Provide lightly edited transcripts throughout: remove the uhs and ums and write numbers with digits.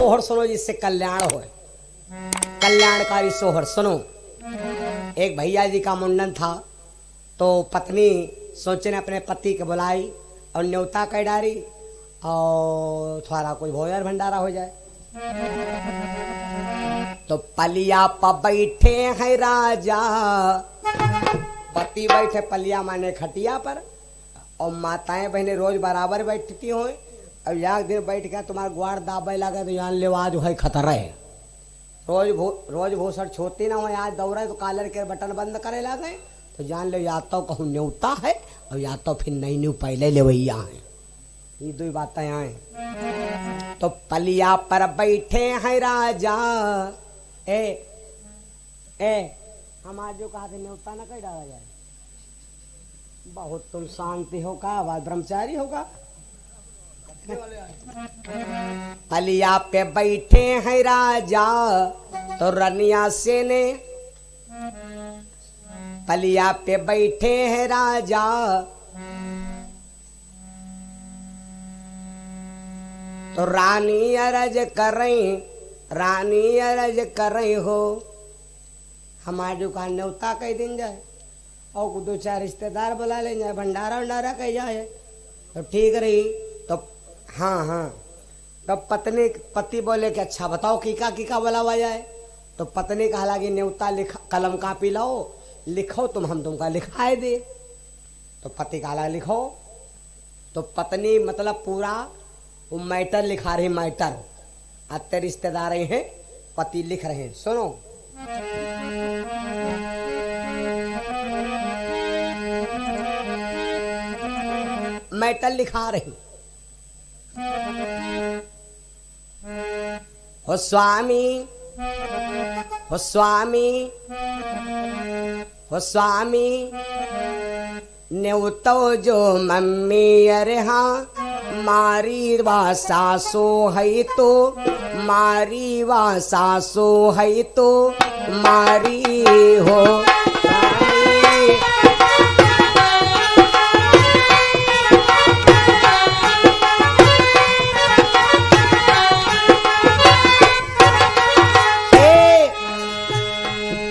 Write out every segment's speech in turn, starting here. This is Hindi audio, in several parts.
सोहर सुनो जिससे कल्याण हो, कल्याणकारी सोहर सुनो। एक भैया जी का मुंडन था तो पत्नी सोचे ने अपने पति के बुलाई और न्योता कह डारी और थोड़ा कोई भोजन भंडारा हो जाए। तो पलिया पर बैठे हैं राजा, पति बैठे पलिया माने खटिया पर और माताएं बहने रोज बराबर बैठती हो। अब एक दिन बैठ गया तुम्हारा ग्वार दाबे लगे तो जान ले आज है खतरा है। रोज भूसड़ छोती ना हो, आज दौड़े तो कॉलर के बटन बंद करे लगे तो जान ले या तो कहूँ न्योता है और या तो फिर नई न्यू पहले ले भैया है। ये दो बातें आए। तो पलिया पर बैठे हैं राजा, हम आज जो कहा थे न्योता ना कह डाला जाए। बहुत तुम शांति हो का, आवाज ब्रह्मचारी होगा। पलिया पे बैठे हैं राजा तो रनिया से ने, पलिया पे बैठे हैं राजा तो रानी अरज करें, रानी अरज करें हो। हमारे दुकान न्योता कह दिन जाए और दो चार रिश्तेदार बुला ले जाए, भंडारा भंडारा कह जाए तो ठीक रही। तो हाँ तो पति बोले कि अच्छा बताओ कीका बुलावा जाए। तो पत्नी कहा लगी न्योता लिखा, कलम कापी लाओ लिखो तुम, हम तुमका लिखाए दे। तो पति कहा लिखो। तो पत्नी मतलब पूरा वो मैटर लिखा रही, मैटर आते रिश्तेदार हैं, पति लिख रहे हैं। सुनो मैटर लिखा रही। हो स्वामी, हो स्वामी, हो स्वामी न्योतो जो मम्मी अरे हाँ मारी वा सासो है तो, मारी वा सासो है तो मारी हो।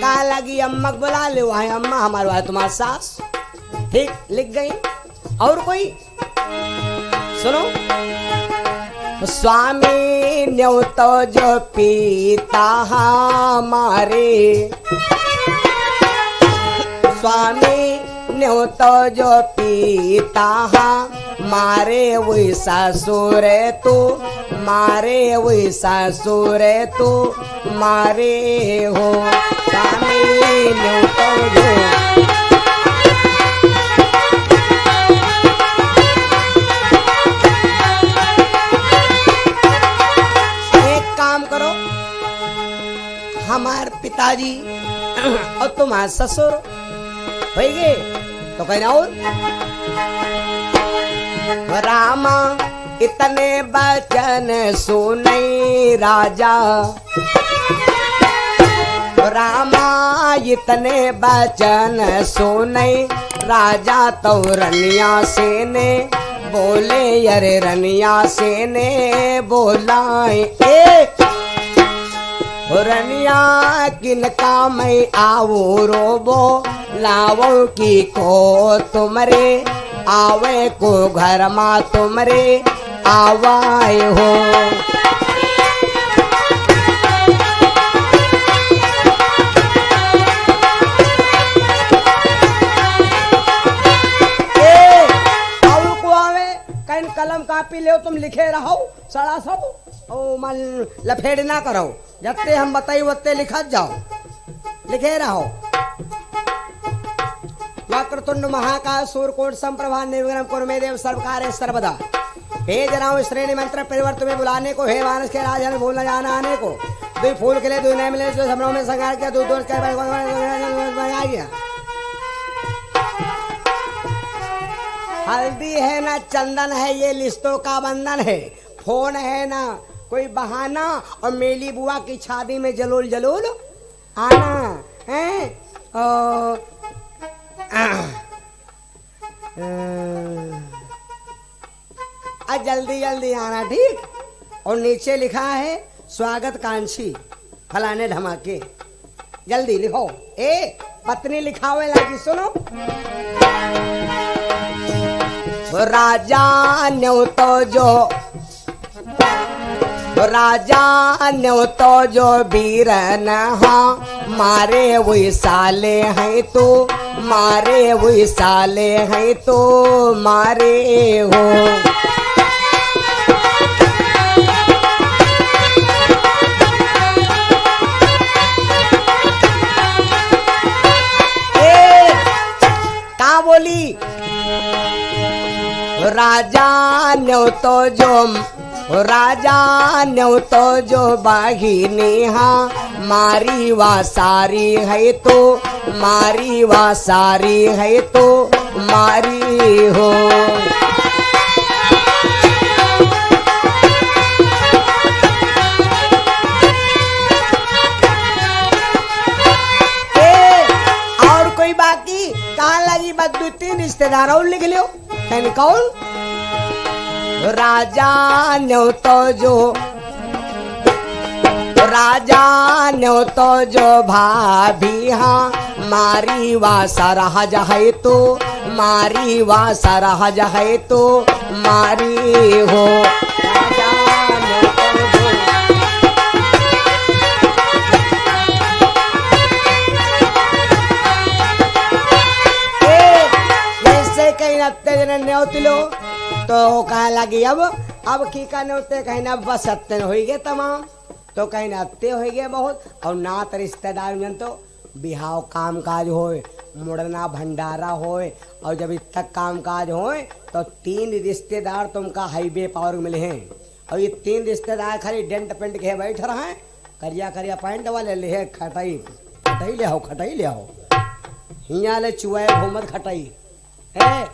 कहा लगी अम्मा बुला ले, वहां अम्मा हमारे वहां तुम्हारा सास, ठीक लिख गई। और कोई सुनो, स्वामी न्योतो जो पीता हमारे, स्वामी न्योतो जो पीता मारे वही ससुर तू, मारे वही ससुर तू मारे हो। स्वामी न्योतो जो हमारे पिताजी और तुम्हारे ससुर हो गए तो कहना और रामा इतने बचन सुने राजा, रामा इतने बचन सुने राजा तो रनिया से ने बोले, अरे रनिया से ने बोलाए रनिया किनका मैं आवो रोबो लावो की को तुमरे आवे को घर मा तुमरे आवाए हो। कलम कापी ले तुम लिखे रहो सड़ा सब ओ मन लफेड़ ना करो, जत्ते हम बताई वत्ते लिखत जाओ, लिखे रहो। वक्रतुंड महाकाय सूर्यकोटि समप्रभा निर्विघ्नं कुरु मे देव सर्वकार्येषु सर्वदा। भेज रहा हूँ श्रेणी मंत्र परिवर्तन में बुलाने को, हे मानस के राजा भूल न जाना आने को। दो फूल खिले दो नहीं मिले, समरों में संगार किया, दो दोस्त आ गया। हल्दी है ना चंदन है, ये लिस्तों का बंधन है। फोन है ना कोई बहाना, और मेली बुआ की शादी में जलोल जलोल आना है। जल्दी जल्दी आना, ठीक। और नीचे लिखा है स्वागत कांक्षी फलाने धमाके। जल्दी लिखो। ए पत्नी लिखावे लागी सुनो। राजा न्यू तो जो बीरन हाँ मारे वही साले हैं तो मारे वही साले हैं तो मारे हो। बोली राजा न्यो तो जो बाघिनी हाँ मारी वा सारी है तो मारी वा सारी है तो मारी हो। और कोई बाकी कहाँ लगी बात? दो तीन रिश्तेदार और लिख लियो। कौन? राजा न्यो तो जो भाभी हाँ मारी वा सरहज है तो मारी वा सरहज है तो मारी हो। जैसे कहीं नत्ते जन न्योतिलो तो कहा लगी अब की का न्योते कहीं ना बस सत्य हो गए तमाम तो कहीं ना अत्ते हो गए बहुत। और नात रिश्तेदार जन तो बिहाव काम काज होए मुड़ना भंडारा होए और जब तक काम काज होए तो तीन रिश्तेदार तुमका हाईवे पावर मिले हैं। और ये तीन रिश्तेदार खाली डेंट पेंट के बैठ रहे हैं करिया करिया पैंट वाले ले खटाई खटाई ले आओ खटाई ले आओ हिया ले चुआए घूमत खटाई है।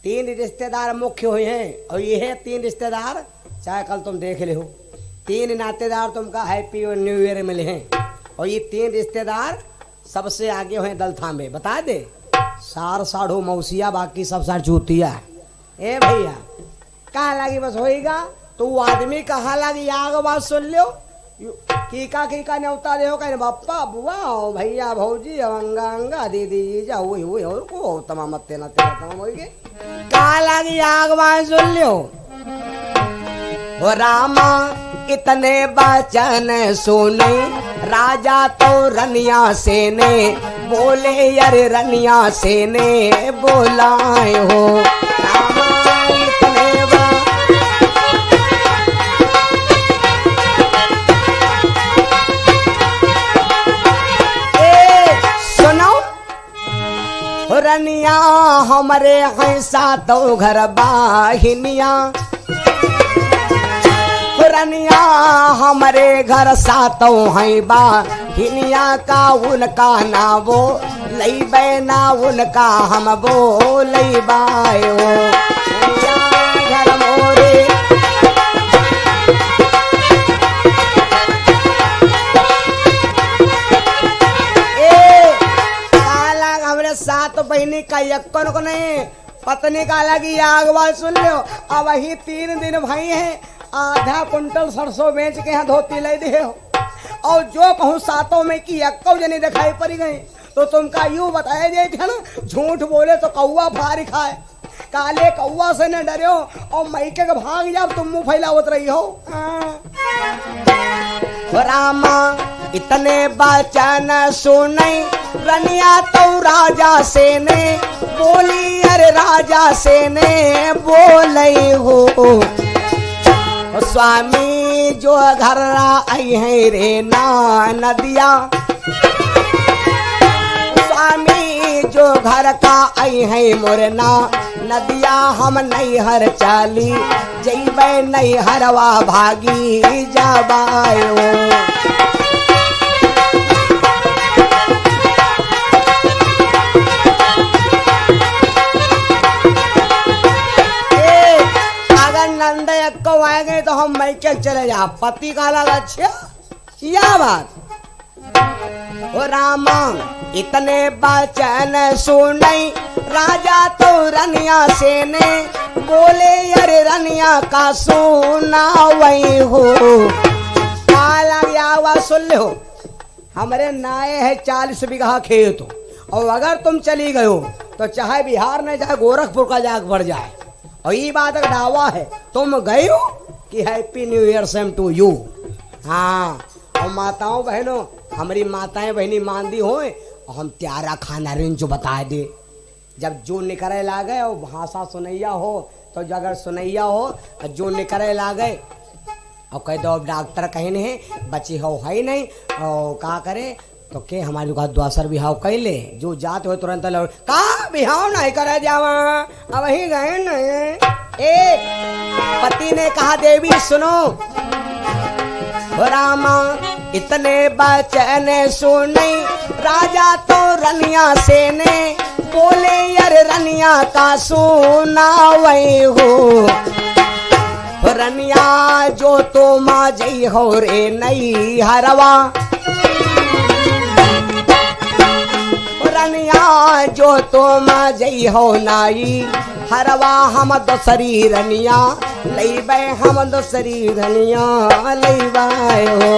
तीन रिश्तेदार मुख्य हुए हैं और ये है तीन रिश्तेदार चाहे कल तुम देख ले हो। तीन नातेदार तुमका हैप्पी और न्यू ईयर मिले हैं और ये तीन रिश्तेदार सबसे आगे हुए दलथा में। बता दे सार साढ़ो मौसिया बाकी सब सार चूतिया। ए भैया कहा लगी बस होएगा तो वो आदमी कहा लगी आग बात सुन लो कीका न्योता दे हो कहीं बापा बुआ भैया भौजी अंगा अंगा दीदी जा वही वही और को तमाम तेना तेना तमाम होएगे। कहा लगी आग बात सुन लो। रामा इतने बचन सुने राजा तो रनिया से ने बोले यार रनिया से ने बोलाए हो। रामा इतने सुनो रनिया हमारे ऐसा तो घर बाहिनिया रनिया हमारे घर सातों हैं बा हिनिया का उनका ना वो लई बैना उनका हम वो लई बायो घर मोरे। काला हमारे सात बहनी का यक्कन को नहीं पत्नी का लगी आगवा सुन लो। अब वही 3 दिन भाई हैं आधा कुंटल सरसों बेच के यहाँ धोती ले दे और जो कहूँ सातों में की अक्कौ जनी दिखाई पड़ गई तो तुमका यूं बताया जाए थे ना झूठ बोले तो कौआ फारी खाए। काले कौआ से न डरियो और मैके के भाग जाओ तुम मुँह फैलावत रही हो। रामा इतने बचन सुने रनिया तो राजा से ने बोली अरे राजा से ने बोले हो। स्वामी जो घर आई है रे ना नदिया स्वामी जो घर का आई है मोरना नदिया हम नहीं हर चाली जैबे नहीं हरवा भागी जाबायो। नंद को आए गए तो हम मैके चले जा पति का लगा अच्छा या बात। ओ रामा इतने बचन सुने राजा तो रनिया से ने बोले अरे रनिया का सुना वही हो। बात सुन ले हो, हमारे नाए है 40 बीघा खेत, और अगर तुम चली गए हो तो चाहे बिहार नहीं चाहे गोरखपुर का जाग बढ़ जाए, और ये बात का दावा है तुम गई हो कि happy new year same to you. हाँ, और माताओं बहनों, हमारी माताएं बहनी मानदी हो, और हम त्यारा खाना रेंज बता दे, जब जो निकरे ला गए और भाषा सुनैया हो, तो अगर सुनैया हो जो निकरे ला गए और कह दो डॉक्टर कहीं नहीं बची हो है नहीं, और का करे तो के हमारी दुकान दूसर बिहाव कह ले, जो जाते हो तुरंत लौट का बिहाव नहीं करे जावा, अब वही गए नहीं। ए पति ने कहा देवी सुनो, रामा इतने बचन सुने, राजा तो रनिया से ने बोले यार रनिया का सुना वही हो, रनिया जो तो माँ जई हो रे नई हरवा, रनिया जो तो माँ जई हो नाई हरवा, हम दोसरी रनिया लईबे, हम दोसरी रनिया लईबाए हो।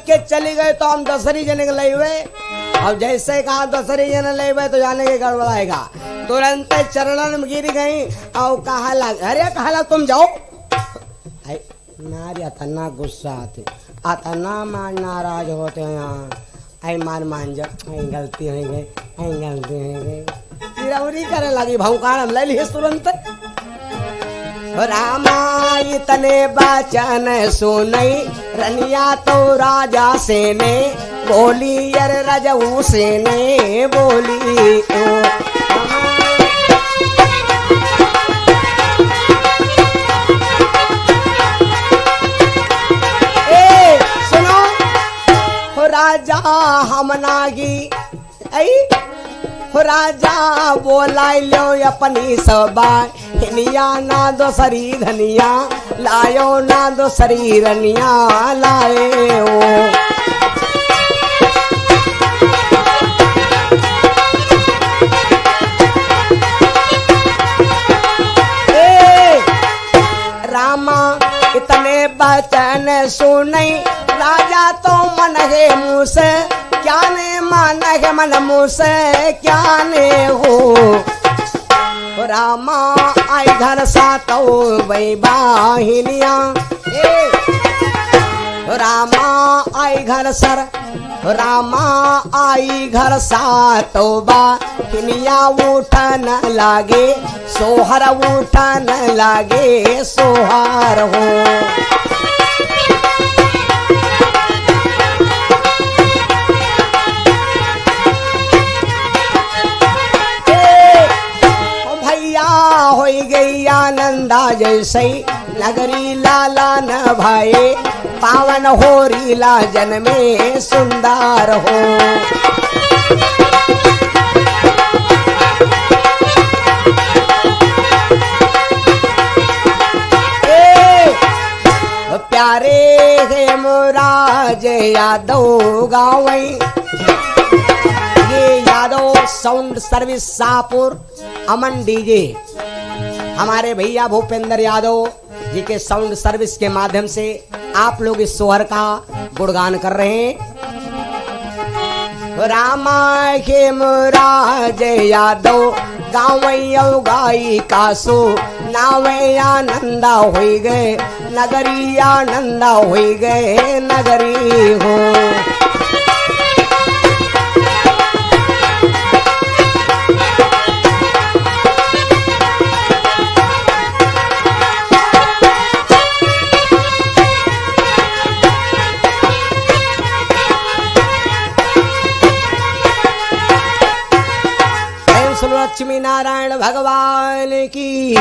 के चली गए तो हम दसरी जने ले हुए, अब जैसे कहा दसरी जने ले हुए तो जाने के गड़बड़ाएगा, तुरंत चरणन में गिर गई और कहा लग, अरे कहा लग तुम जाओ, नारी अतना गुस्सा आते, अतना मान नाराज होते हैं यहाँ, आई मान जा, गलती हो गई, गलती हो गई, चिरौरी करे लगी, भौकान हम ले लिए तुरंत। रामा इतने बचन सुनई, रनिया तो राजा से ने बोली, यार रजऊ से ने बोली ओ। ए सुनो हो राजा हम नागी, राजा बोला लो अपनी सबा, हिनिया ना दोसरी धनिया लायो, ना दोसरी रनिया लाए ओ। रामा इतने बचन सुनई, राजा तो मन है मुँह से, क्या ने मान है मन मुँह से क्या ने हो, रामा आई घर सा तो वही बाहिनिया, रामा आई घर सर, रामा आई घर सा तो बाहिनिया, उठन लागे सोहर, उठन लागे सोहार हो। हो गई आनंदा जैसे नगरी लाला न भाई, पावन हो रीला जन में सुंदर हो। प्यारे है मोराज यादव गावई, ये यादव साउंड सर्विस शाहपुर अमन डीजे, हमारे भैया भूपेंद्र यादव जी के साउंड सर्विस के माध्यम से आप लोग इस सोहर का गुणगान कर रहे हैं। रामा के मुराज यादव गाँव गाई कासो, नावे आनंदा हो गए नगरी, आनंदा हो गए नगरी हो। लक्ष्मी नारायण भगवान की।